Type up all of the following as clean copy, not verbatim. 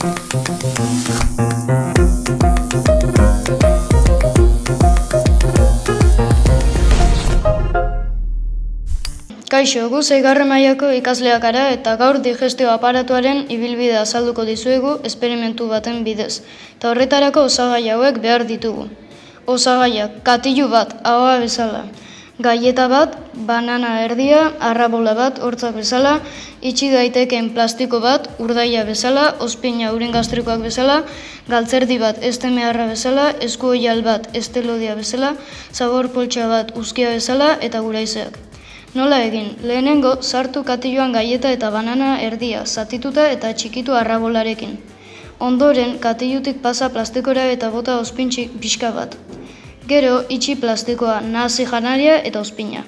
Kaixo, gu 6. mailako ikasleak gara eta gaur digestio aparatuaren ibilbidea azalduko dizuegu esperimentu baten bidez. Eta horretarako osagai hauek behar ditugu. Osagaiak: katilu bat, ahoa bezala, galleta bat, banana erdia, arrabola bat, hortzak bezala, itxi daitekeen plastiko bat, urdaila bezala, ozpina urin gastrikoak bezala, galtzerdi bat, estemearra bezala, eskuoial bat, estelodia bezala, zabor poltsa bat, uzkia bezala eta guraizeak. Nola egin? Lehenengo, sartu katiluan galleta eta banana erdia, zatituta eta txikitu arrabolarekin. Ondoren, katilutik pasa plastikora eta bota ozpin pixka bat. Gero, itxi plastikoa, nahasi janaria eta ozpina.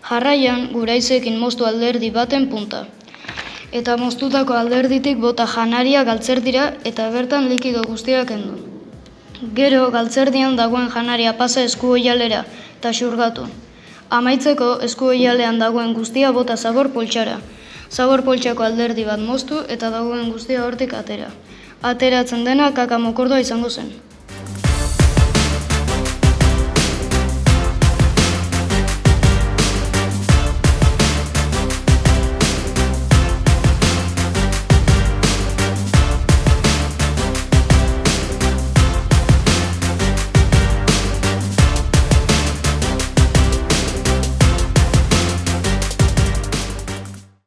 Jarraian, guraizeekin moztu alderdi baten punta. Eta moztutako alderditik bota janaria galtzerdira eta bertan likido guztia kendu. Gero, galtzerdian dagoen janaria pasa eskuoialera eta xurgatu. Amaitzeko, eskuoialean dagoen guztia bota zabor poltsara. Zabor poltsako alderdi bat moztu eta dagoen guztia hortik atera. Ateratzen dena kaka mokordoa izango zen.